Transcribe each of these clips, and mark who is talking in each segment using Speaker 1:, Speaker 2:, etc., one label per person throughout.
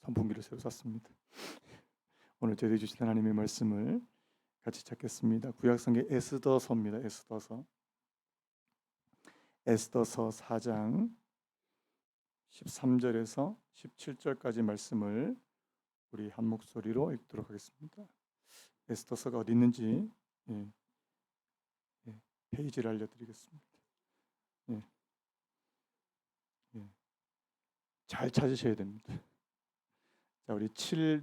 Speaker 1: 선풍기를 새로 샀습니다. 오늘 저희들이 주신 하나님의 말씀을 같이 찾겠습니다. 구약성경 에스더서입니다. 에스더서 4장 13절에서 17절까지 말씀을 우리 한 목소리로 읽도록 하겠습니다. 에스더서가 어디 있는지 페이지를 알려드리겠습니다. 잘 찾으셔야 됩니다. 자,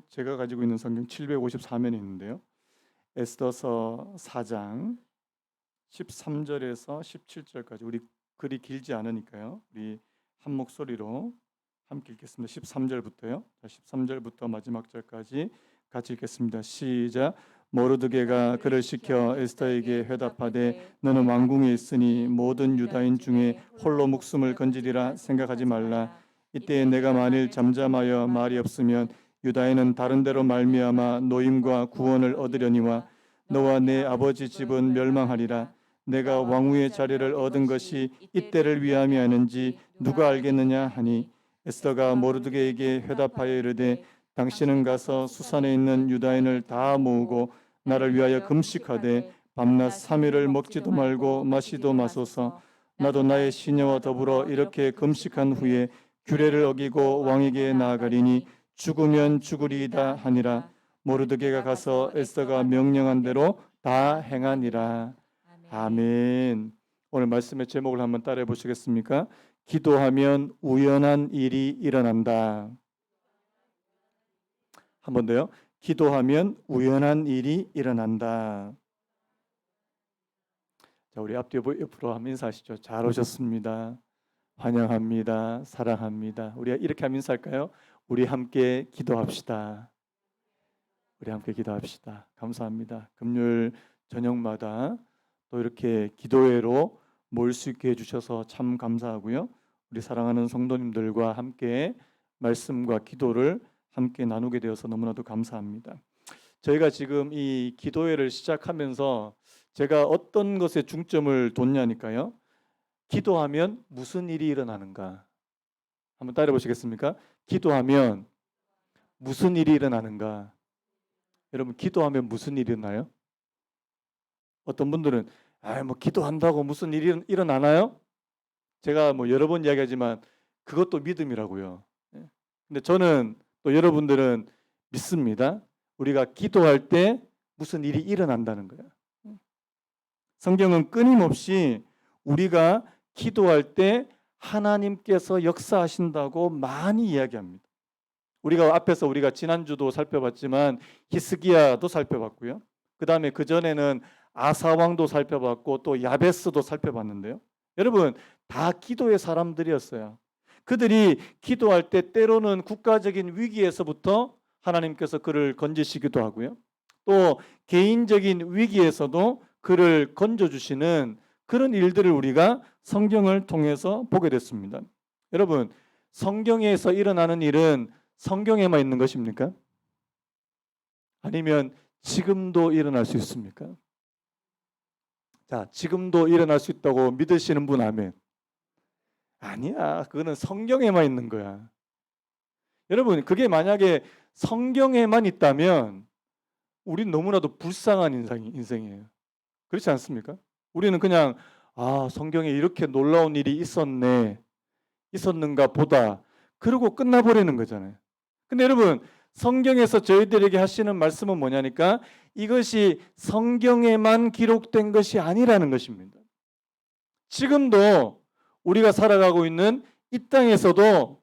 Speaker 1: 제가 가지고 있는 성경 754면이 있는데요. 에스더서 4장 13절에서 17절까지 우리 글이 길지 않으니까요. 우리 한 목소리로 함께 읽겠습니다. 13절부터요. 자, 13절부터 마지막 절까지 같이 읽겠습니다. 시작. 모르드게가 그를 시켜 에스더에게 회답하되 너는 왕궁에 있으니 모든 유다인 중에 홀로 목숨을 건지리라 생각하지 말라. 이때 내가 만일 잠잠하여 말이 없으면 유다인은 다른 데로 말미암아 노임과 구원을 얻으려니와 너와 내 아버지 집은 멸망하리라. 내가 왕후의 자리를 얻은 것이 이때를 위함이 아닌지 누가 알겠느냐 하니 에스더가 모르드게에게 회답하여 이르되 당신은 가서 수산에 있는 유다인을 다 모으고 나를 위하여 금식하되 밤낮 3일을 먹지도 말고 마시도 마소서. 나도 나의 시녀와 더불어 이렇게 금식한 후에 규례를 어기고 왕에게 나아가리니 죽으면 죽으리이다 하니라. 모르드게가 가서 에스더가 명령한 대로 다 행하니라. 아멘. 오늘 말씀의 제목을 한번 따라해 보시겠습니까? 기도하면 우연한 일이 일어난다. 한 번 더요. 기도하면 우연한 일이 일어난다. 자, 우리 옆으로 한번 인사하시죠. 잘 오셨습니다. 환영합니다. 사랑합니다. 우리가 이렇게 하면 인사할까요? 우리 함께 기도합시다. 우리 함께 기도합시다. 감사합니다. 금요일 저녁마다 또 이렇게 기도회로 모일 수 있게 해주셔서 참 감사하고요. 우리 사랑하는 성도님들과 함께 말씀과 기도를 함께 나누게 되어서 너무나도 감사합니다. 저희가 지금 이 기도회를 시작하면서 제가 어떤 것에 중점을 뒀냐니까요. 기도하면 무슨 일이 일어나는가? 한번 따라해 보시겠습니까? 기도하면 무슨 일이 일어나는가? 여러분, 기도하면 무슨 일이 일어나요? 어떤 분들은 뭐 기도한다고 무슨 일이 일어나나요? 제가 뭐 여러 번 이야기하지만 그것도 믿음이라고요. 근데 저는 또 여러분들은 믿습니다. 우리가 기도할 때 무슨 일이 일어난다는 거예요. 성경은 끊임없이 우리가 기도할 때 하나님께서 역사하신다고 많이 이야기합니다. 우리가 지난주도 살펴봤지만 히스기야도 살펴봤고요. 그 다음에 그 전에는 아사왕도 살펴봤고 또 야베스도 살펴봤는데요. 여러분, 다 기도의 사람들이었어요. 그들이 기도할 때 때로는 국가적인 위기에서부터 하나님께서 그를 건지시기도 하고요. 또 개인적인 위기에서도 그를 건져주시는 그런 일들을 우리가 성경을 통해서 보게 됐습니다. 여러분, 성경에서 일어나는 일은 성경에만 있는 것입니까? 아니면 지금도 일어날 수 있습니까? 자, 지금도 일어날 수 있다고 믿으시는 분 아멘. 아니야, 그거는 성경에만 있는 거야. 여러분, 그게 만약에 성경에만 있다면 우린 너무나도 불쌍한 인생이에요. 그렇지 않습니까? 우리는 그냥 성경에 이렇게 놀라운 일이 있었는가 보다 그러고 끝나버리는 거잖아요. 근데 여러분, 성경에서 저희들에게 하시는 말씀은 뭐냐니까 이것이 성경에만 기록된 것이 아니라는 것입니다. 지금도 우리가 살아가고 있는 이 땅에서도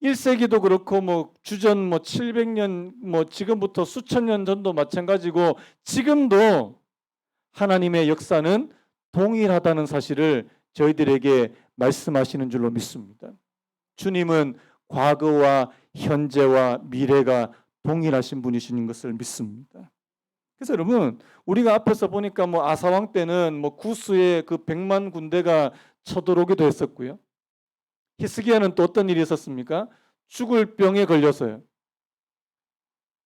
Speaker 1: 1세기도 그렇고 주전 700년 지금부터 수천 년 전도 마찬가지고 지금도 하나님의 역사는 동일하다는 사실을 저희들에게 말씀하시는 줄로 믿습니다. 주님은 과거와 현재와 미래가 동일하신 분이신 것을 믿습니다. 그래서 여러분, 우리가 앞에서 보니까 아사왕 때는 구스의 그 100만 군대가 쳐들어오기도 했었고요. 히스기야는 또 어떤 일이 있었습니까? 죽을 병에 걸렸어요.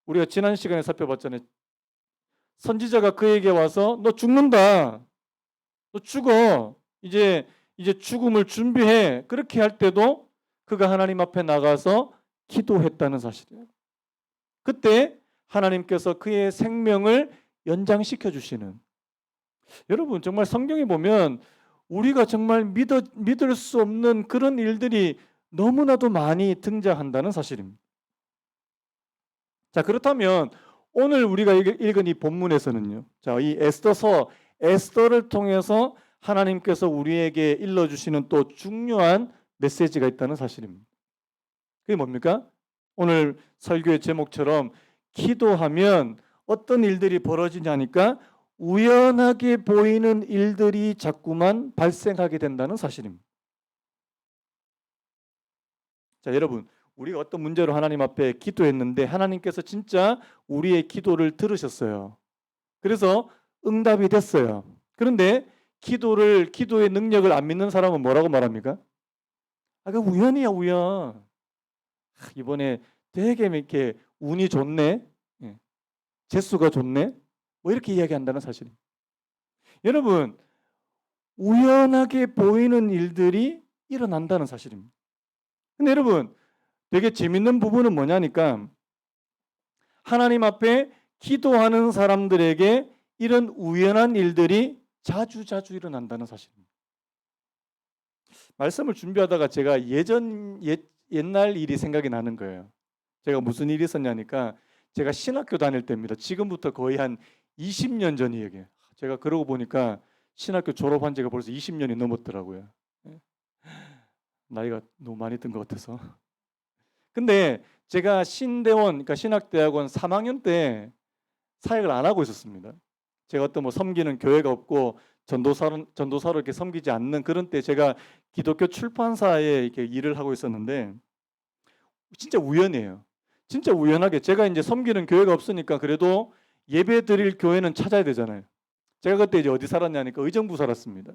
Speaker 1: 우리가 지난 시간에 살펴봤잖아요. 선지자가 그에게 와서 너 죽는다. 너 죽어. 이제 죽음을 준비해. 그렇게 할 때도 그가 하나님 앞에 나가서 기도했다는 사실이에요. 그때 하나님께서 그의 생명을 연장시켜 주시는, 여러분 정말 성경에 보면 우리가 정말 믿을 수 없는 그런 일들이 너무나도 많이 등장한다는 사실입니다. 자, 그렇다면 오늘 우리가 읽은 이 본문에서는요, 자, 이 에스더를 통해서 하나님께서 우리에게 일러주시는 또 중요한 메시지가 있다는 사실입니다. 그게 뭡니까? 오늘 설교의 제목처럼 기도하면 어떤 일들이 벌어지냐니까 우연하게 보이는 일들이 자꾸만 발생하게 된다는 사실입니다. 자, 여러분, 우리가 어떤 문제로 하나님 앞에 기도했는데 하나님께서 진짜 우리의 기도를 들으셨어요. 그래서 응답이 됐어요. 그런데 기도의 능력을 안 믿는 사람은 뭐라고 말합니까? 아, 그 우연이야, 우연. 이번에 되게 이렇게 운이 좋네, 재수가 좋네, 뭐 이렇게 이야기한다는 사실입니다. 여러분, 우연하게 보이는 일들이 일어난다는 사실입니다. 근데 여러분, 되게 재밌는 부분은 뭐냐니까 하나님 앞에 기도하는 사람들에게 이런 우연한 일들이 자주 일어난다는 사실입니다. 말씀을 준비하다가 제가 옛날 일이 생각이 나는 거예요. 제가 무슨 일이 있었냐니까 제가 신학교 다닐 때입니다. 지금부터 거의 한 20년 전 이야기예요. 제가 그러고 보니까 신학교 졸업한 지가 벌써 20년이 넘었더라고요. 나이가 너무 많이 든 것 같아서. 근데 제가 신대원, 그러니까 신학대학원 3학년 때 사역을 안 하고 있었습니다. 제가 어떤 뭐 섬기는 교회가 없고 전도사로 이렇게 섬기지 않는 그런 때 제가 기독교 출판사에 이렇게 일을 하고 있었는데 진짜 우연이에요. 진짜 우연하게 제가 이제 섬기는 교회가 없으니까 그래도 예배 드릴 교회는 찾아야 되잖아요. 제가 그때 이제 어디 살았냐니까 의정부 살았습니다.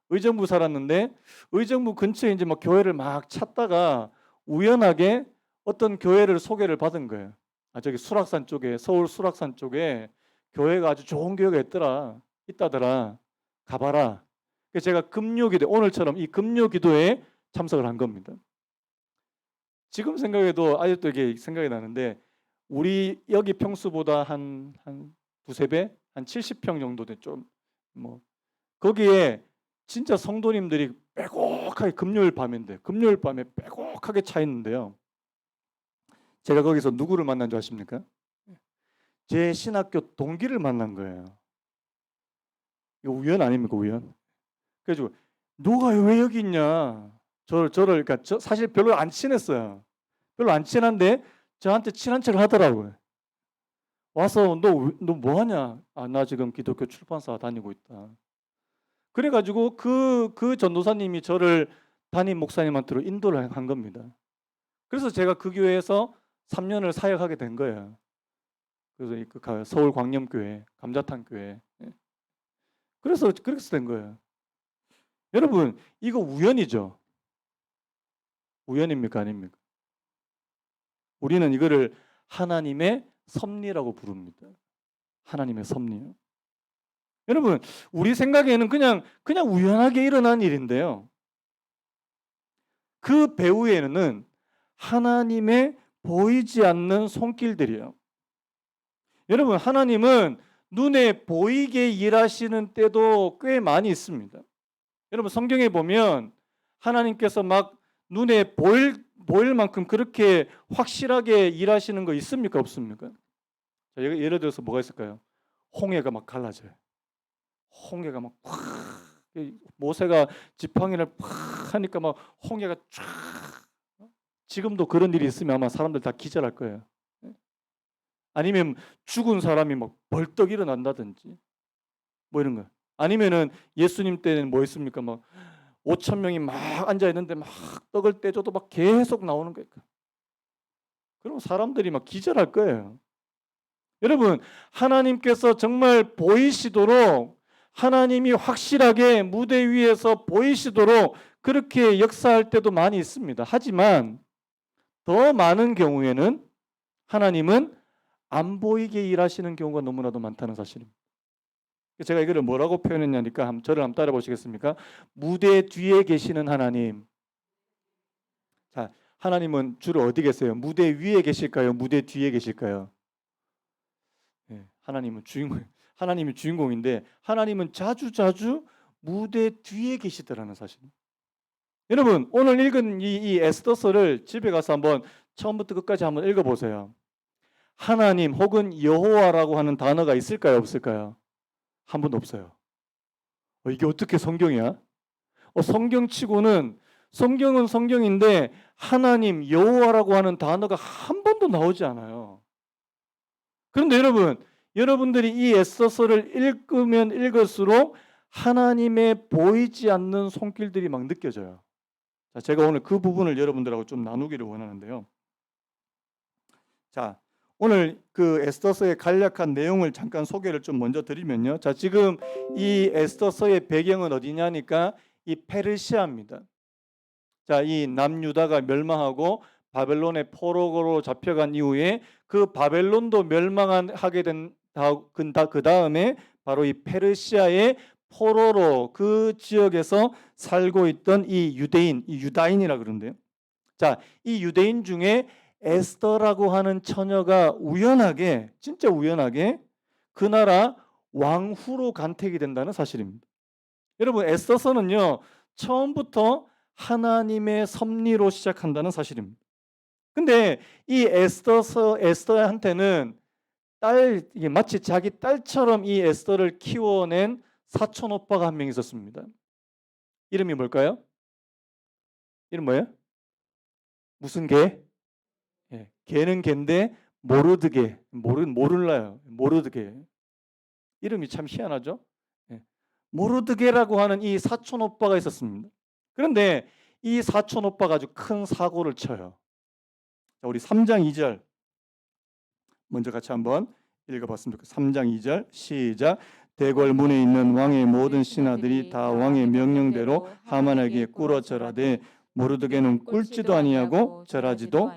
Speaker 1: 의정부 살았는데 의정부 근처에 이제 막 교회를 막 찾다가 우연하게 어떤 교회를 소개를 받은 거예요. 아, 저기 수락산 쪽에, 서울 수락산 쪽에 교회가 아주 좋은 교회가 있다더라. 가봐라. 그래서 제가 금요기도, 오늘처럼 이 금요기도에 참석을 한 겁니다. 지금 생각해도 아직도 이게 생각이 나는데 우리 여기 평수보다 한 두세 배? 한 70평 정도 돼. 좀 뭐 거기에 진짜 성도님들이 빼곡하게 금요일 밤인데 금요일 밤에 빼곡하게 차 있는데요. 제가 거기서 누구를 만난 줄 아십니까? 제 신학교 동기를 만난 거예요. 이거 우연 아닙니까, 우연? 그래가지고 누가 왜 여기 있냐? 그러니까 사실 별로 안 친했어요. 별로 안 친한데 저한테 친한 척을 하더라고요. 와서 너 뭐 하냐? 아, 나 지금 기독교 출판사 다니고 있다. 그래가지고 그 전도사님이 저를 담임 목사님한테로 인도를 한 겁니다. 그래서 제가 그 교회에서 3년을 사역하게 된 거예요. 그래서 그 서울 광염교회, 감자탕 교회. 그래서 그렇게 된 거예요. 여러분, 이거 우연이죠? 우연입니까, 아닙니까? 우리는 이거를 하나님의 섭리라고 부릅니다. 하나님의 섭리요. 여러분, 우리 생각에는 그냥 우연하게 일어난 일인데요. 그 배후에는 하나님의 보이지 않는 손길들이에요. 여러분, 하나님은 눈에 보이게 일하시는 때도 꽤 많이 있습니다. 여러분, 성경에 보면 하나님께서 막 눈에 보일 만큼 그렇게 확실하게 일하시는 거 있습니까, 없습니까? 자, 예를 들어서 뭐가 있을까요? 홍해가 막 갈라져요. 홍해가 막 확, 모세가 지팡이를 팍 하니까 막 홍해가 쫙. 지금도 그런 일이 있으면 아마 사람들 다 기절할 거예요. 아니면 죽은 사람이 막 벌떡 일어난다든지 뭐 이런 거. 아니면은 예수님 때는 뭐 있습니까? 막 5천 명이 막 앉아 있는데 막 떡을 떼줘도 막 계속 나오는 거예요. 그럼 사람들이 막 기절할 거예요. 여러분, 하나님께서 정말 보이시도록, 하나님이 확실하게 무대 위에서 보이시도록 그렇게 역사할 때도 많이 있습니다. 하지만 더 많은 경우에는 하나님은 안 보이게 일하시는 경우가 너무나도 많다는 사실입니다. 제가 이거를 뭐라고 표현했냐니까 저를 한번 따라 보시겠습니까? 무대 뒤에 계시는 하나님. 자, 하나님은 주로 어디 계세요? 무대 위에 계실까요? 무대 뒤에 계실까요? 네, 하나님이 주인공인데 하나님은 자주 무대 뒤에 계시더라는 사실. 여러분 오늘 읽은 이 에스더서를 집에 가서 한번 처음부터 끝까지 한번 읽어보세요. 하나님 혹은 여호와라고 하는 단어가 있을까요? 없을까요? 한 번도 없어요. 이게 어떻게 성경이야? 성경은 성경인데 하나님 여호와라고 하는 단어가 한 번도 나오지 않아요. 그런데 여러분들이 이 에스더서를 읽으면 읽을수록 하나님의 보이지 않는 손길들이 막 느껴져요. 자, 제가 오늘 그 부분을 여러분들하고 좀 나누기를 원하는데요. 자, 오늘 그 에스더서의 간략한 내용을 잠깐 소개를 좀 먼저 드리면요. 자, 지금 이 에스더서의 배경은 어디냐니까 이 페르시아입니다. 자, 이 남유다가 멸망하고 바벨론의 포로로 잡혀간 이후에 그 바벨론도 멸망하게 된 그 다음에 바로 이 페르시아의 포로로 그 지역에서 살고 있던 이 유다인이라 그러는데요. 자, 이 유대인 중에 에스더라고 하는 처녀가 진짜 우연하게 그 나라 왕후로 간택이 된다는 사실입니다. 여러분 에스더서는요 처음부터 하나님의 섭리로 시작한다는 사실입니다. 근데 이 에스더한테는 이게 마치 자기 딸처럼 이 에스더를 키워낸 사촌 오빠가 한 명 있었습니다. 이름이 뭘까요? 이름 뭐예요? 무슨 개? 예, 개는 개인데 모르나요? 모르드게. 이름이 참 희한하죠? 예, 모르드게라고 하는 이 사촌 오빠가 있었습니다. 그런데 이 사촌 오빠가 아주 큰 사고를 쳐요. 자, 우리 3장 2절 먼저 같이 한번 읽어봤으면 좋겠습니다. 3장 2절 시작. 대궐 문에 있는 왕의 모든 신하들이 다 왕의 명령대로 하만에게 꿇어 절하되 모르드게는 꿇지도 아니하고 절하지도.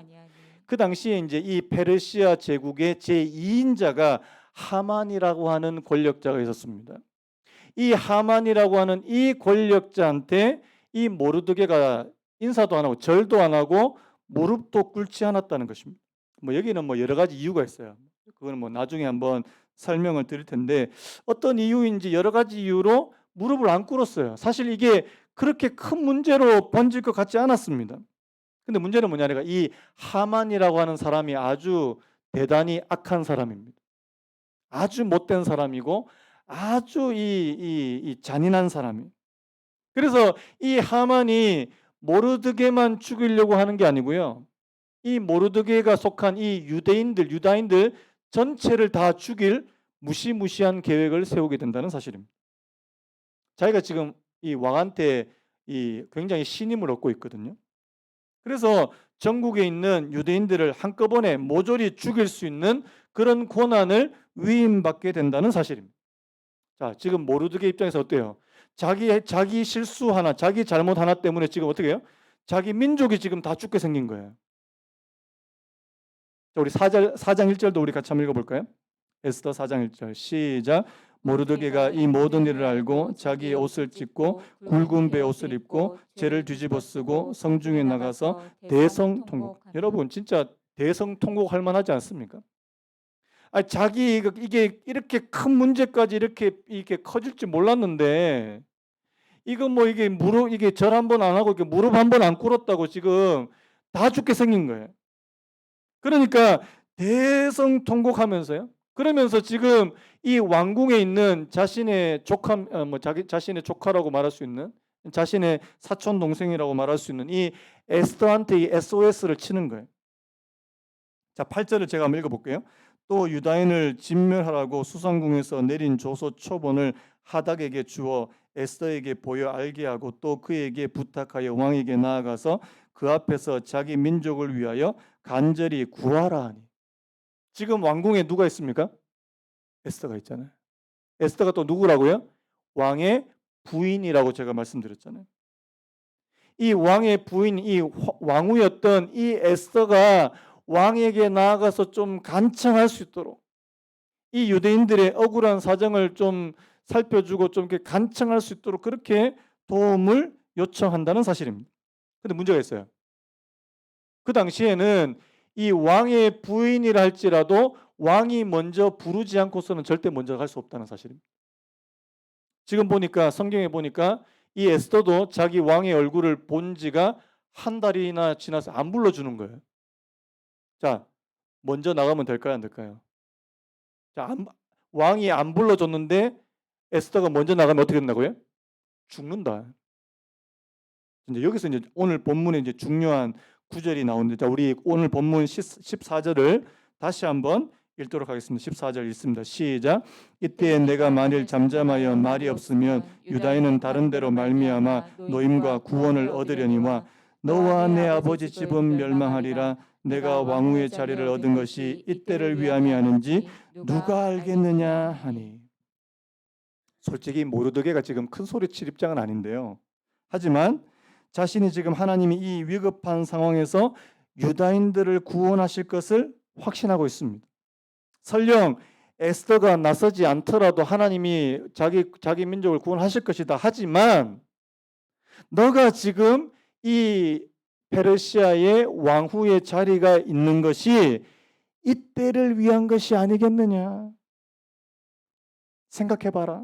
Speaker 1: 그 당시에 이제 이 페르시아 제국의 제2인자가 하만이라고 하는 권력자가 있었습니다. 이 하만이라고 하는 이 권력자한테 이 모르드게가 인사도 안 하고 절도 안 하고 무릎도 꿇지 않았다는 것입니다. 여기는 여러 가지 이유가 있어요. 그거는 나중에 한번 설명을 드릴 텐데 어떤 이유인지 여러 가지 이유로 무릎을 안 꿇었어요. 사실 이게 그렇게 큰 문제로 번질 것 같지 않았습니다. 근데 문제는 뭐냐니까 이 하만이라고 하는 사람이 아주 대단히 악한 사람입니다. 아주 못된 사람이고 아주 이 잔인한 사람이. 그래서 이 하만이 모르드게만 죽이려고 하는 게 아니고요. 이 모르드게가 속한 이 유다인들 전체를 다 죽일 무시무시한 계획을 세우게 된다는 사실입니다. 자기가 지금 이 왕한테 굉장히 신임을 얻고 있거든요. 그래서 전국에 있는 유대인들을 한꺼번에 모조리 죽일 수 있는 그런 권한을 위임받게 된다는 사실입니다. 자, 지금 모르드게 입장에서 어때요? 자기 실수 하나, 자기 잘못 하나 때문에 지금 어떻게 해요? 자기 민족이 지금 다 죽게 생긴 거예요. 자, 우리 4장 1절도 우리 같이 한번 읽어볼까요? 에스더 4장 1절 시작. 모르드게가 이 모든 일을 알고 자기의 옷을 찢고 굵은 베옷을 입고 죄를 뒤집어 쓰고 성중에 나가서 대성통곡. 여러분 진짜 대성통곡할 만하지 않습니까? 자기 이게 이렇게 큰 문제까지 이렇게 커질 줄 몰랐는데 이거 이게 절 한 번 안 하고 이렇게 무릎 한 번 안 꿇었다고 지금 다 죽게 생긴 거예요. 그러니까 대성통곡하면서요. 그러면서 지금 이 왕궁에 있는 자신의 자신의 조카라고 말할 수 있는 자신의 사촌 동생이라고 말할 수 있는 이 에스더한테 이 SOS를 치는 거예요. 자, 8절을 제가 한번 읽어볼게요. 또 유다인을 진멸하라고 수상궁에서 내린 조서 초본을 하닥에게 주어 에스더에게 보여 알게 하고 또 그에게 부탁하여 왕에게 나아가서 그 앞에서 자기 민족을 위하여 간절히 구하라 하니. 지금 왕궁에 누가 있습니까? 에스더가 있잖아요. 에스더가 또 누구라고요? 왕의 부인이라고 제가 말씀드렸잖아요. 이 왕의 부인, 이 왕후였던 이 에스더가 왕에게 나아가서 좀 간청할 수 있도록 이 유대인들의 억울한 사정을 좀 살펴주고 좀 이렇게 간청할 수 있도록 그렇게 도움을 요청한다는 사실입니다. 근데 문제가 있어요. 그 당시에는 이 왕의 부인이라 할지라도 왕이 먼저 부르지 않고서는 절대 먼저 갈 수 없다는 사실입니다. 지금 보니까 성경에 보니까 이 에스더도 자기 왕의 얼굴을 본 지가 한 달이나 지나서 안 불러주는 거예요. 자, 먼저 나가면 될까요, 안 될까요? 자, 왕이 안 불러줬는데 에스더가 먼저 나가면 어떻게 된다고요? 죽는다. 이제 여기서 이제 오늘 본문에 이제 중요한 구절이 나오는데, 자, 우리 오늘 본문 14절을 다시 한번 읽도록 하겠습니다. 14절 읽습니다. 시작. 이때 내가 만일 잠잠하여 말이 없으면 유다인은 다른 데로 말미암아 노임과 구원을 얻으려니와 너와 내 아버지 집은 멸망하리라. 내가 왕후의 자리를 얻은 것이 이때를 위함이 아닌지 누가 알겠느냐 하니. 솔직히 모르드게가 지금 큰 소리 칠 입장은 아닌데요. 하지만 자신이 지금 하나님이 이 위급한 상황에서 유다인들을 구원하실 것을 확신하고 있습니다. 설령 에스더가 나서지 않더라도 하나님이 자기 민족을 구원하실 것이다. 하지만 너가 지금 이 페르시아의 왕후의 자리가 있는 것이 이때를 위한 것이 아니겠느냐. 생각해봐라.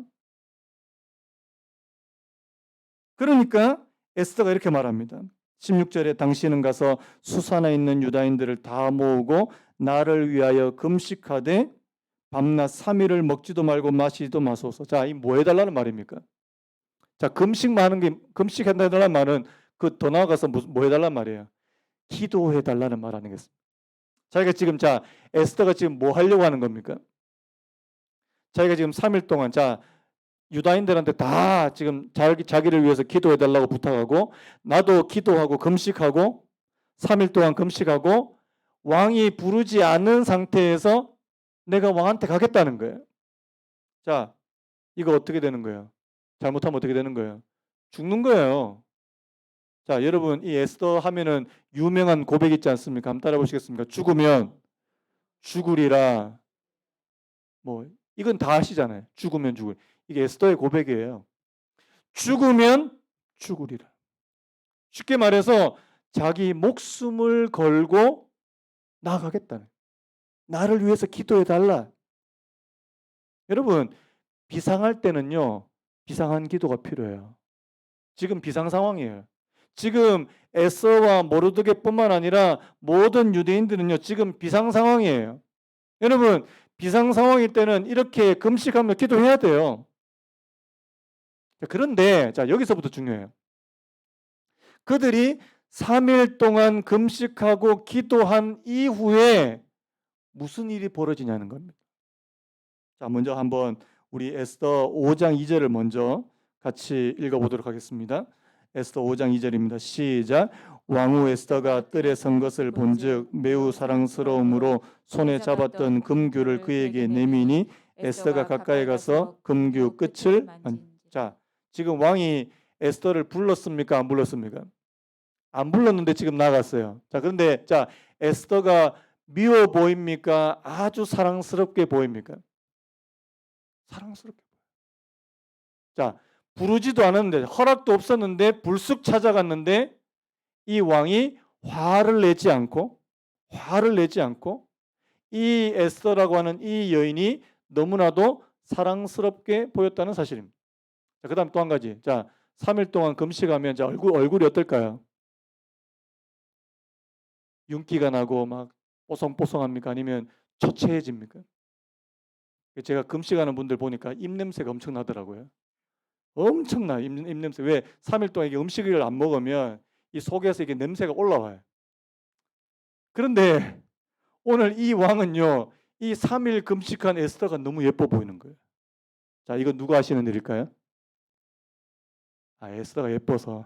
Speaker 1: 그러니까 에스더가 이렇게 말합니다. 16절에 당신은 가서 수산에 있는 유다인들을 다 모으고 나를 위하여 금식하되 밤낮 3일을 먹지도 말고 마시지도 마소서. 자, 이 뭐 해달라는 말입니까? 자, 금식해달라는 말은 그 더 나아가서 뭐 해달라는 말이에요? 기도해달라는 말 아니겠습니까? 자기가 지금 에스더가 지금 뭐 하려고 하는 겁니까? 자기가 지금 3일 동안 유다인들한테 다 지금 자기를 위해서 기도해달라고 부탁하고 나도 기도하고 금식하고 3일 동안 금식하고 왕이 부르지 않은 상태에서 내가 왕한테 가겠다는 거예요. 자, 이거 어떻게 되는 거예요? 잘못하면 어떻게 되는 거예요? 죽는 거예요. 자, 여러분 이 에스더 하면은 유명한 고백 있지 않습니까? 한번 따라 보시겠습니까? 죽으면 죽으리라. 뭐 이건 다 아시잖아요. 죽으면 죽을. 이게 에스더의 고백이에요. 죽으면 죽으리라. 쉽게 말해서 자기 목숨을 걸고 나아가겠다는. 나를 위해서 기도해달라. 여러분 비상할 때는요. 비상한 기도가 필요해요. 지금 비상 상황이에요. 지금 에스더와 모르드게뿐만 아니라 모든 유대인들은요. 지금 비상 상황이에요. 여러분 비상 상황일 때는 이렇게 금식하며 기도해야 돼요. 그런데 여기서부터 중요해요. 그들이 3일 동안 금식하고 기도한 이후에 무슨 일이 벌어지냐는 겁니다. 자, 먼저 한번 우리 에스더 5장 2절을 먼저 같이 읽어보도록 하겠습니다. 에스더 5장 2절입니다. 시작. 왕후 에스더가 뜰에 선 것을 본즉 매우 사랑스러움으로 손에 잡았던 금규를 그에게 내미니 에스더가 가까이 가서 금규 끝을 자, 지금 왕이 에스더를 불렀습니까? 안 불렀습니까? 안 불렀는데 지금 나갔어요. 자, 그런데 에스더가 미워 보입니까? 아주 사랑스럽게 보입니까? 사랑스럽게. 자, 부르지도 않았는데 허락도 없었는데 불쑥 찾아갔는데 이 왕이 화를 내지 않고 이 에스더라고 하는 이 여인이 너무나도 사랑스럽게 보였다는 사실입니다. 자, 그다음 또 한 가지. 3일 동안 금식하면 얼굴이 어떨까요? 윤기가 나고 막 뽀송뽀송합니까? 아니면 초췌해집니까? 제가 금식하는 분들 보니까 입냄새가 엄청 나더라고요. 엄청나 입냄새. 왜? 3일 동안 이게 음식을 안 먹으면 이 속에서 이게 냄새가 올라와요. 그런데 오늘 이 왕은요. 이 3일 금식한 에스더가 너무 예뻐 보이는 거예요. 자, 이거 누가 하시는 일일까요? 에스더가 예뻐서.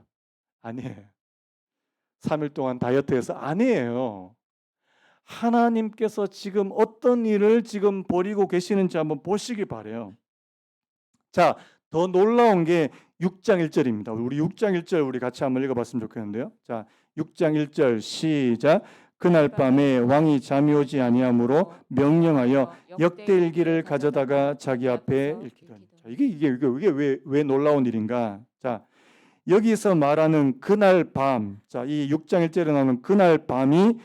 Speaker 1: 아니에요. 3일 동안 다이어트해서 아니에요. 하나님께서 지금 어떤 일을 지금 벌이고 계시는지 한번 보시기 바라요. 자, 더 놀라운 게 6장 1절입니다. 우리 6장 1절 우리 같이 한번 읽어봤으면 좋겠는데요. 자, 6장 1절 시작. 그날 밤에 왕이 잠이 오지 아니하므로 명령하여 역대일기를 가져다가 자기 앞에 읽히더니. 자, 이게 왜 놀라운 일인가? 자, 여기서 말하는 그날 밤, 자, 이 6장 1절에 나오는 그날 밤이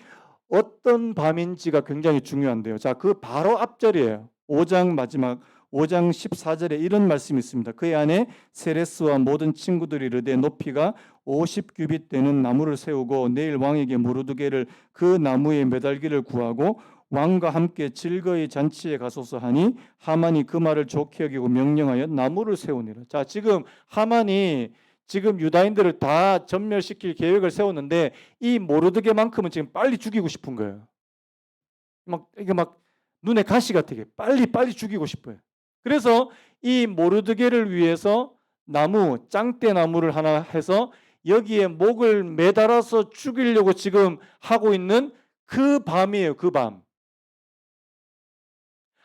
Speaker 1: 어떤 밤인지가 굉장히 중요한데요. 자, 그 바로 앞절이에요. 5장 마지막 5장 14절에 이런 말씀이 있습니다. 그의 안에 세레스와 모든 친구들이 이르되 높이가 50규빗 되는 나무를 세우고 내일 왕에게 모르드게를 그 나무에 매달기를 구하고 왕과 함께 즐거이 잔치에 가소서 하니 하만이 그 말을 좋게 여기고 명령하여 나무를 세우니라. 자, 지금 하만이 지금 유다인들을 다 전멸시킬 계획을 세웠는데 이 모르드게만큼은 지금 빨리 죽이고 싶은 거예요. 이게 막 눈에 가시 같게 빨리 죽이고 싶어요. 그래서 이 모르드게를 위해서 나무, 짱대 나무를 하나 해서 여기에 목을 매달아서 죽이려고 지금 하고 있는 그 밤이에요. 그 밤.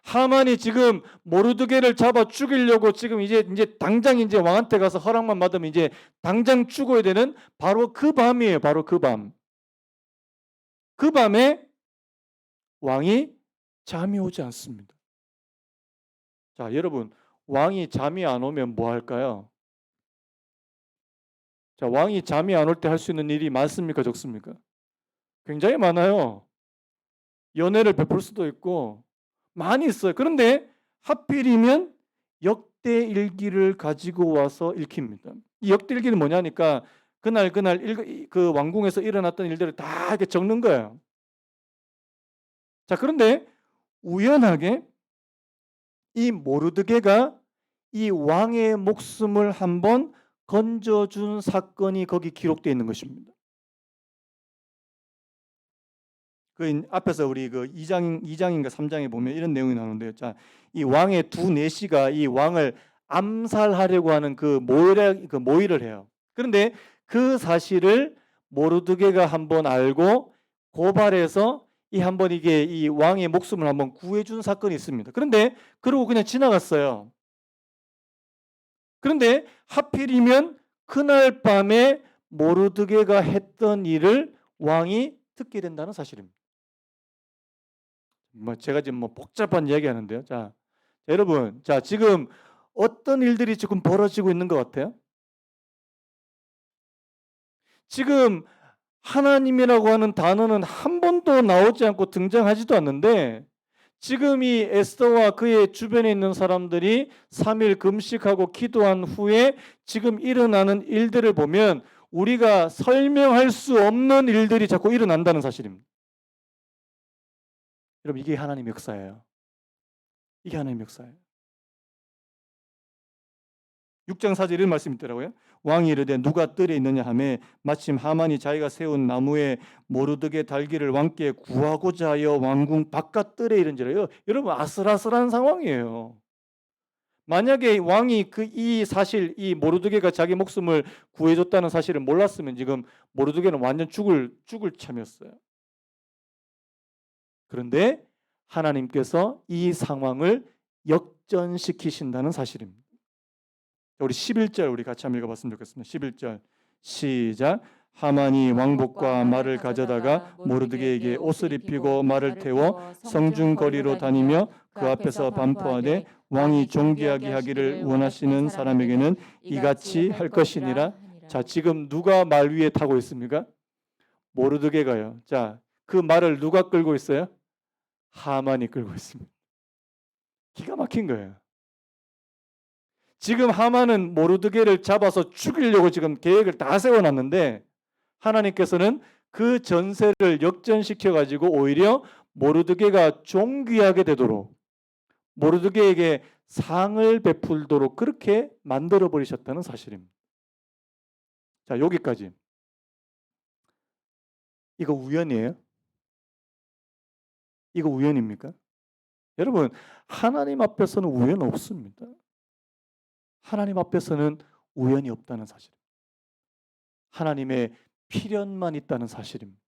Speaker 1: 하만이 지금 모르드게를 잡아 죽이려고 지금 이제 당장 이제 왕한테 가서 허락만 받으면 이제 당장 죽어야 되는 바로 그 밤이에요. 바로 그 밤. 그 밤에 왕이 잠이 오지 않습니다. 자, 여러분, 왕이 잠이 안 오면 뭐 할까요? 자, 왕이 잠이 안 올 때 할 수 있는 일이 많습니까? 적습니까? 굉장히 많아요. 연애를 베풀 수도 있고 많이 있어요. 그런데 하필이면 역대일기를 가지고 와서 읽힙니다. 이 역대일기는 뭐냐니까 그날 그 왕궁에서 일어났던 일들을 다 이렇게 적는 거예요. 자, 그런데 우연하게 이 모르드게가 이 왕의 목숨을 한번 건져준 사건이 거기 기록되어 있는 것입니다. 그 앞에서 우리 그 2장인가 3장에 보면 이런 내용이 나오는데요. 자, 이 왕의 두 내시가 이 왕을 암살하려고 하는 그 모의를 해요. 그런데 그 사실을 모르드게가 한번 알고 고발해서 한번 이게 이 왕의 목숨을 한번 구해준 사건이 있습니다. 그런데 그러고 그냥 지나갔어요. 그런데 하필이면 그날 밤에 모르드게가 했던 일을 왕이 듣게 된다는 사실입니다. 제가 지금 복잡한 이야기 하는데요. 자, 여러분, 자, 지금 어떤 일들이 지금 벌어지고 있는 것 같아요? 지금 하나님이라고 하는 단어는 한 번도 나오지 않고 등장하지도 않는데 지금 이 에스더와 그의 주변에 있는 사람들이 3일 금식하고 기도한 후에 지금 일어나는 일들을 보면 우리가 설명할 수 없는 일들이 자꾸 일어난다는 사실입니다. 여러분, 이게 하나님의 역사예요. 이게 하나님의 역사예요. 6장 4절 이런 말씀이 있더라고요. 왕이 이르되 누가 뜰에 있느냐 하매 마침 하만이 자기가 세운 나무에 모르드게 달기를 왕께 구하고자 하여 왕궁 바깥 뜰에 이른지라요. 여러분, 아슬아슬한 상황이에요. 만약에 왕이 이 사실 이 모르드게가 자기 목숨을 구해줬다는 사실을 몰랐으면 지금 모르드게는 완전 죽을 참이었어요. 그런데 하나님께서 이 상황을 역전시키신다는 사실입니다. 우리 11절 우리 같이 한번 읽어봤으면 좋겠습니다. 11절 시작. 하만이 왕복과 말을 가져다가 모르드게에게 옷을 입히고 말을 태워 성중 거리로 다니며 그 앞에서 반포하되 왕이 존귀하게 하기를 원하시는 사람에게는 이같이 할 것이니라. 자, 지금 누가 말 위에 타고 있습니까? 모르드게가요. 자, 그 말을 누가 끌고 있어요? 하만이 끌고 있습니다. 기가 막힌 거예요. 지금 하만은 모르드게를 잡아서 죽이려고 지금 계획을 다 세워놨는데 하나님께서는 그 전세를 역전시켜 가지고 오히려 모르드게가 존귀하게 되도록 모르드게에게 상을 베풀도록 그렇게 만들어 버리셨다는 사실입니다. 자, 여기까지. 이거 우연이에요? 이거 우연입니까? 여러분, 하나님 앞에서는 우연 없습니다. 하나님 앞에서는 우연이 없다는 사실. 하나님의 필연만 있다는 사실입니다.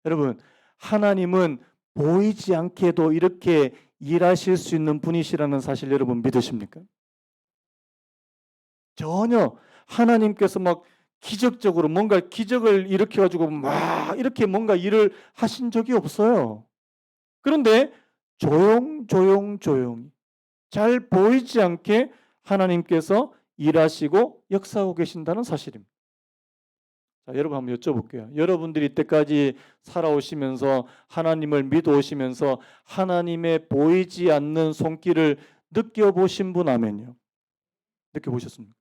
Speaker 1: 여러분, 하나님은 보이지 않게도 이렇게 일하실 수 있는 분이시라는 사실 여러분 믿으십니까? 전혀 하나님께서 막 기적적으로 뭔가 기적을 일으켜가지고 막 이렇게 뭔가 일을 하신 적이 없어요. 그런데 조용히 잘 보이지 않게 하나님께서 일하시고 역사하고 계신다는 사실입니다. 자, 여러분 한번 여쭤볼게요. 여러분들이 이때까지 살아오시면서 하나님을 믿어오시면서 하나님의 보이지 않는 손길을 느껴보신 분 아멘요. 느껴보셨습니까?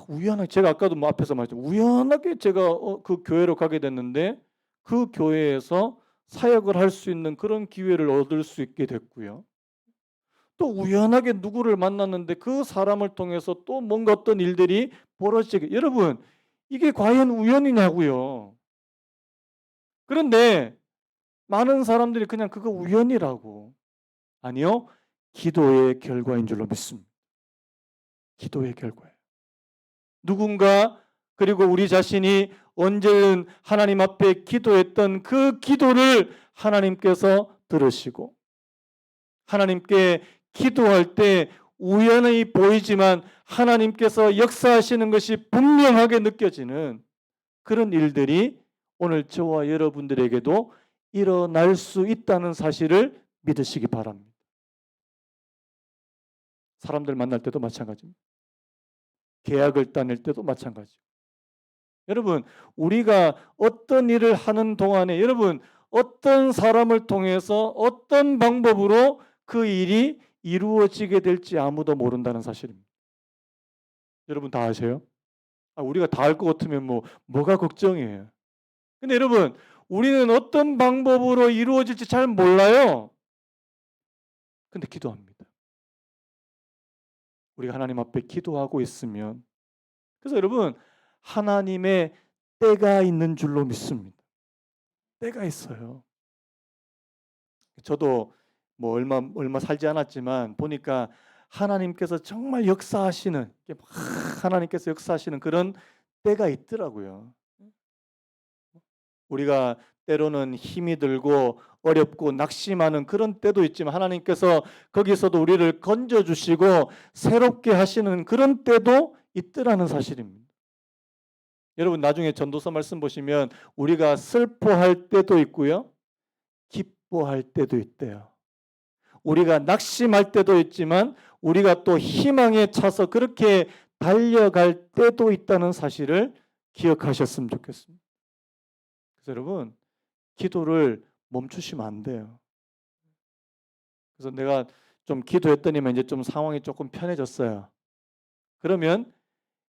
Speaker 1: 우연하게 제가 아까도 뭐 앞에서 말했죠. 우연하게 제가 그 교회로 가게 됐는데 그 교회에서 사역을 할 수 있는 그런 기회를 얻을 수 있게 됐고요. 또 우연하게 누구를 만났는데 그 사람을 통해서 또 뭔가 어떤 일들이 벌어지게. 여러분, 이게 과연 우연이냐고요. 그런데 많은 사람들이 그냥 그거 우연이라고. 아니요. 기도의 결과인 줄로 믿습니다. 기도의 결과예요. 누군가 그리고 우리 자신이 언제든 하나님 앞에 기도했던 그 기도를 하나님께서 들으시고 하나님께 기도할 때 우연히 보이지만 하나님께서 역사하시는 것이 분명하게 느껴지는 그런 일들이 오늘 저와 여러분들에게도 일어날 수 있다는 사실을 믿으시기 바랍니다. 사람들 만날 때도 마찬가지입니다. 계약을 따낼 때도 마찬가지고. 여러분, 우리가 어떤 일을 하는 동안에 여러분 어떤 사람을 통해서 어떤 방법으로 그 일이 이루어지게 될지 아무도 모른다는 사실입니다. 여러분 다 아세요? 우리가 다 알 것 같으면 뭐가 걱정이에요. 근데 여러분, 우리는 어떤 방법으로 이루어질지 잘 몰라요. 근데 기도합니다. 우리가 하나님 앞에 기도하고 있으면 그래서 여러분 하나님의 때가 있는 줄로 믿습니다. 때가 있어요. 저도 얼마 살지 않았지만 보니까 하나님께서 정말 역사하시는 하나님께서 역사하시는 그런 때가 있더라고요. 우리가 때로는 힘이 들고 어렵고 낙심하는 그런 때도 있지만 하나님께서 거기서도 우리를 건져주시고 새롭게 하시는 그런 때도 있더라는 사실입니다. 여러분 나중에 전도서 말씀 보시면 우리가 슬퍼할 때도 있고요. 기뻐할 때도 있대요. 우리가 낙심할 때도 있지만 우리가 또 희망에 차서 그렇게 달려갈 때도 있다는 사실을 기억하셨으면 좋겠습니다. 그래서 여러분 기도를 멈추시면 안 돼요. 그래서 내가 좀 기도했더니만 이제 좀 상황이 조금 편해졌어요. 그러면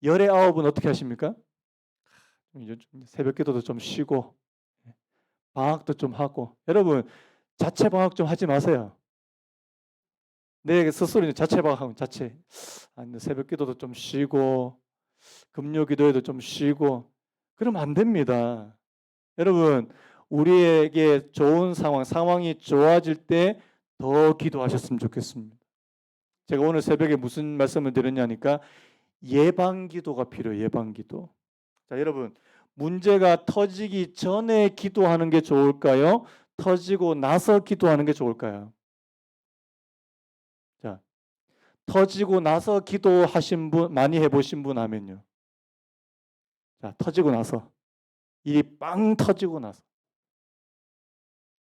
Speaker 1: 열의 아홉은 어떻게 하십니까? 이제 좀 새벽 기도도 좀 쉬고 방학도 좀 하고. 여러분 자체 방학 좀 하지 마세요. 내 스스로 자체 방학하면 자체 새벽 기도도 좀 쉬고 금요 기도에도 좀 쉬고 그러면 안 됩니다. 여러분 우리에게 좋은 상황이 좋아질 때 더 기도하셨으면 좋겠습니다. 제가 오늘 새벽에 무슨 말씀을 드렸냐니까 예방기도가 필요해요. 예방기도. 자, 여러분 문제가 터지기 전에 기도하는 게 좋을까요? 터지고 나서 기도하는 게 좋을까요? 자, 터지고 나서 기도하신 분 많이 해보신 분 하면요. 자, 터지고 나서 일이 빵 터지고 나서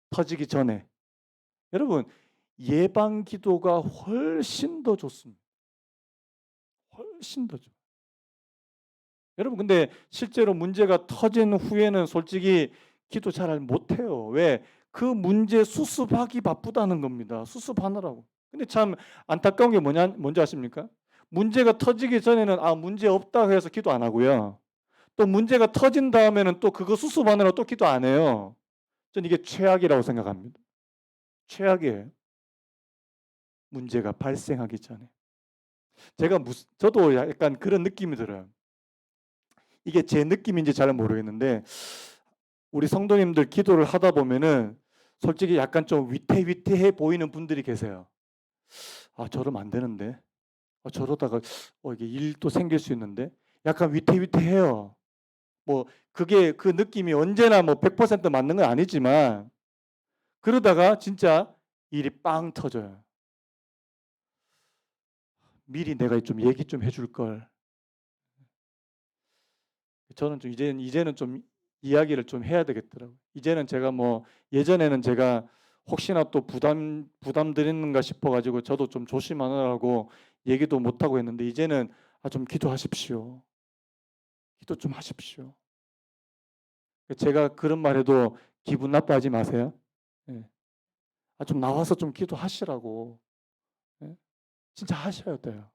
Speaker 1: 터지기 전에 여러분 예방 기도가 훨씬 더 좋습니다. 훨씬 더 좋아요. 여러분 근데 실제로 문제가 터진 후에는 솔직히 기도 잘 못해요. 왜? 그 문제 수습하기 바쁘다는 겁니다. 수습하느라고. 근데 참 안타까운 게 뭔지 아십니까? 문제가 터지기 전에는 문제 없다 해서 기도 안 하고요. 또 문제가 터진 다음에는 또 그거 수습하느라 또 기도 안 해요. 전 이게 최악이라고 생각합니다. 최악이에요. 문제가 발생하기 전에. 저도 약간 그런 느낌이 들어요. 이게 제 느낌인지 잘 모르겠는데 우리 성도님들 기도를 하다 보면은 솔직히 약간 좀 위태위태해 보이는 분들이 계세요. 저러면 안 되는데. 저러다가 이게 일도 생길 수 있는데 약간 위태위태해요. 그게 그 느낌이 언제나 100% 맞는 건 아니지만 그러다가 진짜 일이 빵 터져요. 미리 내가 좀 얘기 좀 해줄 걸. 저는 좀 이제는 좀 이야기를 좀 해야 되겠더라고요. 이제는 제가 예전에는 제가 혹시나 또 부담 드리는가 싶어가지고 저도 좀 조심하느라고 얘기도 못하고 했는데 이제는 좀 기도하십시오. 기도 좀 하십시오. 제가 그런 말해도 기분 나빠하지 마세요. 예. 좀 나와서 좀 기도하시라고. 예. 진짜 하셔야 돼요.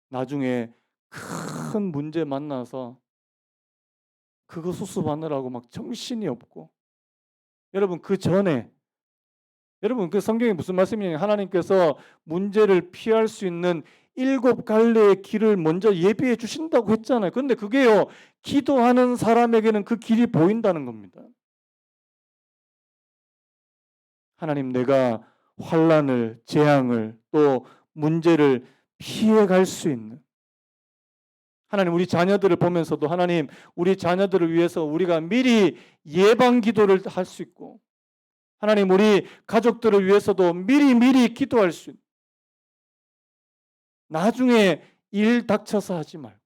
Speaker 1: 나중에 큰 문제 만나서 그거 수습하느라고 막 정신이 없고. 여러분 그 전에 여러분 그 성경에 무슨 말씀이냐면 하나님께서 문제를 피할 수 있는 7갈래의 길을 먼저 예비해 주신다고 했잖아요. 그런데 그게요, 기도하는 사람에게는 그 길이 보인다는 겁니다. 하나님, 내가 환난을, 재앙을, 또 문제를 피해 갈 수 있는, 하나님, 우리 자녀들을 보면서도 하나님, 우리 자녀들을 위해서 우리가 미리 예방 기도를 할 수 있고, 하나님, 우리 가족들을 위해서도 미리 기도할 수 있는, 나중에 일 닥쳐서 하지 말고.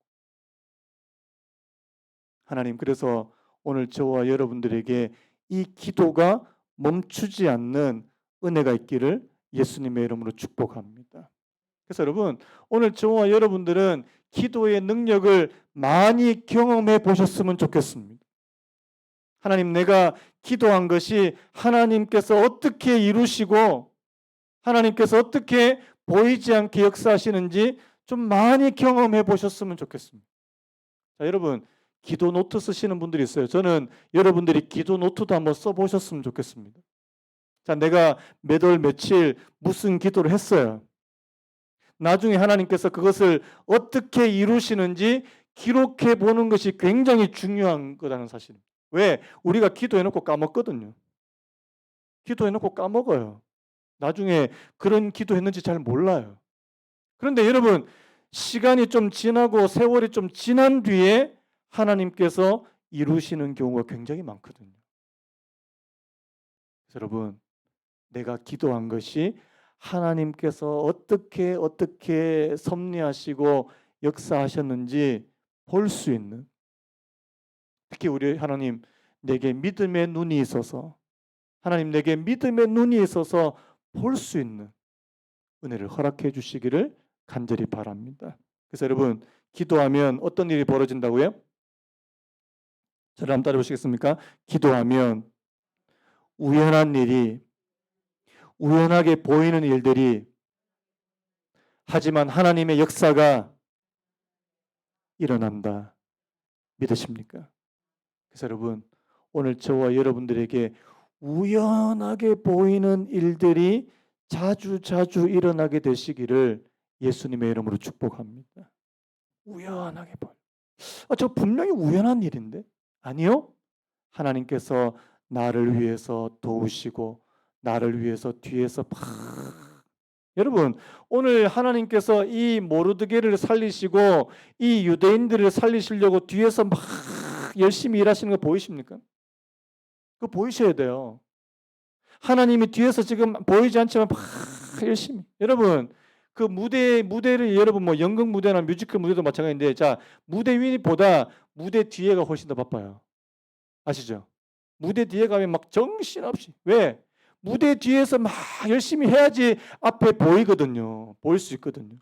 Speaker 1: 하나님, 그래서 오늘 저와 여러분들에게 이 기도가 멈추지 않는 은혜가 있기를 예수님의 이름으로 축복합니다. 그래서 여러분, 오늘 저와 여러분들은 기도의 능력을 많이 경험해 보셨으면 좋겠습니다. 하나님, 내가 기도한 것이 하나님께서 어떻게 이루시고 하나님께서 어떻게 보이지 않게 역사하시는지 좀 많이 경험해 보셨으면 좋겠습니다. 자, 여러분, 기도 노트 쓰시는 분들이 있어요. 저는 여러분들이 기도 노트도 한번 써보셨으면 좋겠습니다. 자, 내가 몇 월 며칠 무슨 기도를 했어요. 나중에 하나님께서 그것을 어떻게 이루시는지 기록해 보는 것이 굉장히 중요한 거라는 사실입니다. 왜? 우리가 기도해놓고 까먹거든요. 기도해놓고 까먹어요. 나중에 그런 기도했는지 잘 몰라요. 그런데 여러분, 시간이 좀 지나고 세월이 좀 지난 뒤에 하나님께서 이루시는 경우가 굉장히 많거든요. 그래서 여러분, 내가 기도한 것이 하나님께서 어떻게 섭리하시고 역사하셨는지 볼 수 있는, 특히 우리 하나님, 내게 믿음의 눈이 있어서, 하나님 내게 믿음의 눈이 있어서 볼 수 있는 은혜를 허락해 주시기를 간절히 바랍니다. 그래서 여러분, 기도하면 어떤 일이 벌어진다고요? 저를 한번 따라 보시겠습니까? 기도하면 우연한 일이, 우연하게 보이는 일들이, 하지만 하나님의 역사가 일어난다. 믿으십니까? 그래서 여러분, 오늘 저와 여러분들에게 우연하게 보이는 일들이 자주 일어나게 되시기를 예수님의 이름으로 축복합니다. 우연하게 보여. 저 분명히 우연한 일인데? 아니요. 하나님께서 나를 위해서 도우시고 나를 위해서 뒤에서 여러분, 오늘 하나님께서 이 모르드게를 살리시고 이 유대인들을 살리시려고 뒤에서 막 열심히 일하시는 거 보이십니까? 그거 보이셔야 돼요. 하나님이 뒤에서 지금 보이지 않지만 막 열심히. 여러분, 그 무대를 여러분 뭐 연극 무대나 뮤지컬 무대도 마찬가지인데, 자, 무대 위보다 무대 뒤에가 훨씬 더 바빠요. 아시죠? 무대 뒤에 가면 막 정신없이. 왜? 무대 뒤에서 막 열심히 해야지 앞에 보이거든요. 보일 수 있거든요.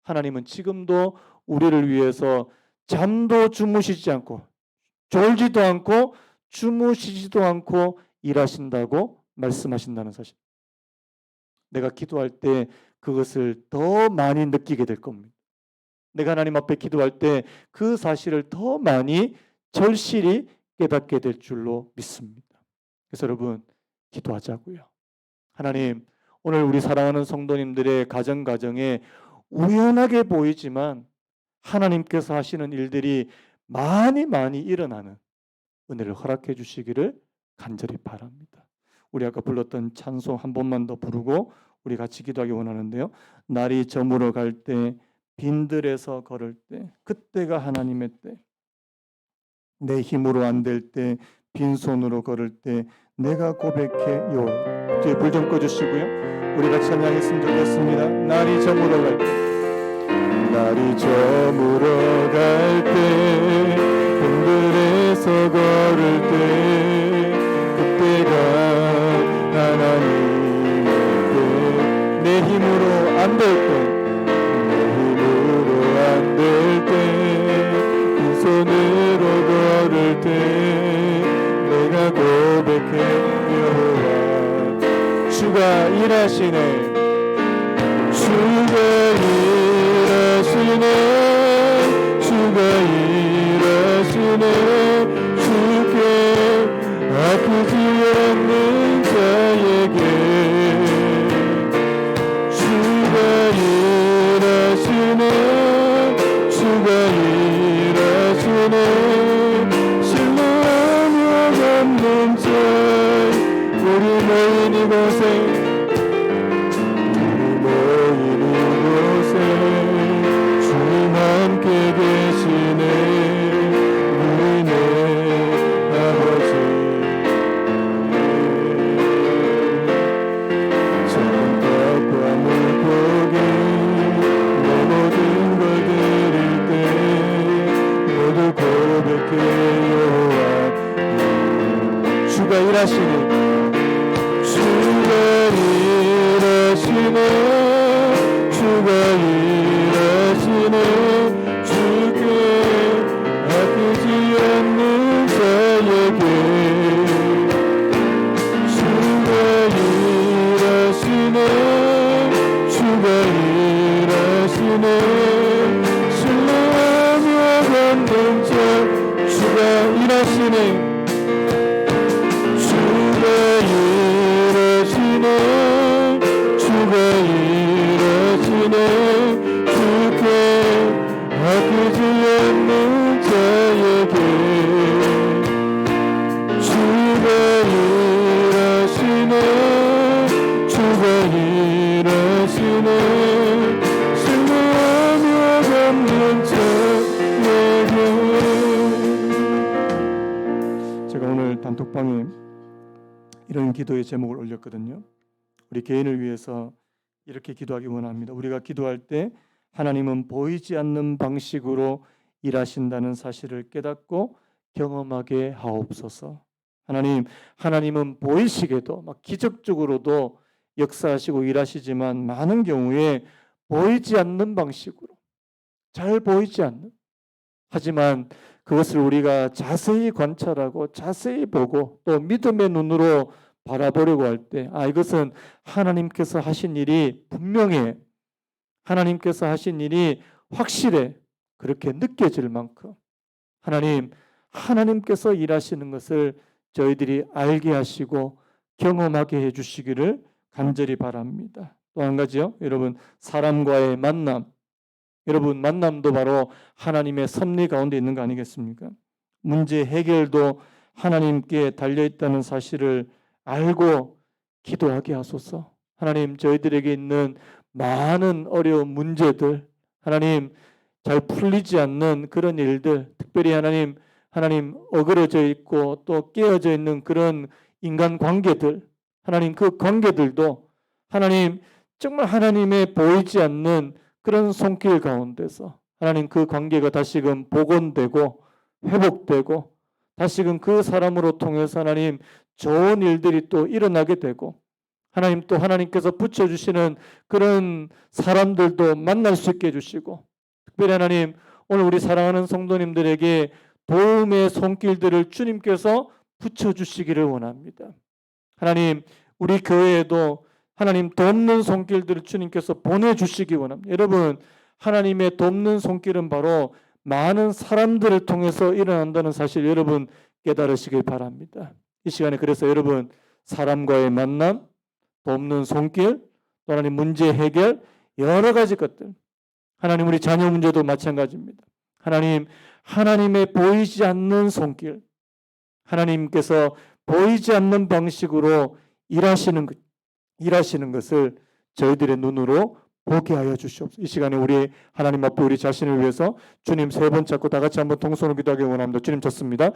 Speaker 1: 하나님은 지금도 우리를 위해서 잠도 주무시지 않고 졸지도 않고 주무시지도 않고 일하신다고 말씀하신다는 사실. 내가 기도할 때 그것을 더 많이 느끼게 될 겁니다. 내가 하나님 앞에 기도할 때 그 사실을 더 많이 절실히 깨닫게 될 줄로 믿습니다. 그래서 여러분, 기도하자고요. 하나님, 오늘 우리 사랑하는 성도님들의 가정에 우연하게 보이지만 하나님께서 하시는 일들이 많이 일어나는 은혜를 허락해 주시기를 간절히 바랍니다. 우리 아까 불렀던 찬송 한 번만 더 부르고 우리 같이 기도하기 원하는데요. 날이 저물어 갈 때, 빈들에서 걸을 때, 그때가 하나님의 때. 내 힘으로 안 될 때, 빈손으로 걸을 때 내가 고백해 요. 뒤에 불 좀 꺼주시고요. 우리 같이 찬양했으면 좋겠습니다. 날이 저물어 갈 때, 날이 저물어 갈 때, 빈들에서 걸을 때, 그때가 하나님의 때. 내 힘으로 일하시네. 주가 일하시네. 주가 일하시네. 주께 아프지 않는 자에게 주가 일하시네. 주가 일하시네. 신뢰하며 걷는 자 우리 모인 이곳에 주님 함께 계시네. 우리네 아버지 천국과 물고기 내 모든 걸 드릴 때 모두 고백해 여호와 주가 일하시네. 주가 일하시네. 주가 일하시네. 주께 아프지 않는 자에게 주가 일하시네. 주가 일하시네. 신뢰하며 걷는 자 주가 일하시네. 주가 일하시네. 주가 일하시네. 주께 아프지 않는 자에게 주가 일하시네. 주가 일하시네. 신뢰하며 걷는 자에게. 제가 오늘 단톡방에 이런 기도의 제목을 올렸거든요. 우리 개인을 위해서 이렇게 기도하기 원합니다. 우리가 기도할 때 하나님은 보이지 않는 방식으로 일하신다는 사실을 깨닫고 경험하게 하옵소서. 하나님은 보이시게도 막 기적적으로도 역사하시고 일하시지만 많은 경우에 보이지 않는 방식으로 잘 보이지 않는, 하지만 그것을 우리가 자세히 관찰하고 자세히 보고 또 믿음의 눈으로 바라보려고 할 때 이것은 하나님께서 하신 일이 분명해, 하나님께서 하신 일이 확실해, 그렇게 느껴질 만큼 하나님께서 일하시는 것을 저희들이 알게 하시고 경험하게 해주시기를 간절히 바랍니다. 또 한 가지요, 여러분, 사람과의 만남, 여러분 만남도 바로 하나님의 섭리 가운데 있는 거 아니겠습니까? 문제 해결도 하나님께 달려있다는 사실을 알고 기도하게 하소서. 하나님, 저희들에게 있는 많은 어려운 문제들, 하나님 잘 풀리지 않는 그런 일들, 특별히 하나님 어그러져 있고 또 깨어져 있는 그런 인간 관계들, 하나님 그 관계들도 하나님 정말 하나님의 보이지 않는 그런 손길 가운데서 하나님 그 관계가 다시금 복원되고 회복되고 다시금 그 사람으로 통해서 하나님 좋은 일들이 또 일어나게 되고 하나님 또 하나님께서 붙여주시는 그런 사람들도 만날 수 있게 해주시고, 특별히 하나님 오늘 우리 사랑하는 성도님들에게 도움의 손길들을 주님께서 붙여주시기를 원합니다. 하나님 우리 교회에도 하나님 돕는 손길들을 주님께서 보내주시기 원합니다. 여러분, 하나님의 돕는 손길은 바로 많은 사람들을 통해서 일어난다는 사실 여러분 깨달으시길 바랍니다. 이 시간에 그래서 여러분 사람과의 만남, 돕는 손길, 또 하나님 문제 해결, 여러 가지 것들, 하나님 우리 자녀 문제도 마찬가지입니다. 하나님의 보이지 않는 손길, 하나님께서 보이지 않는 방식으로 일하시는 것을 저희들의 눈으로 보게 하여 주시옵소서. 이 시간에 우리 하나님 앞에 우리 자신을 위해서 주님 세 번 잡고 다 같이 한번 통성으로 기도하기 원합니다. 주님 좋습니다.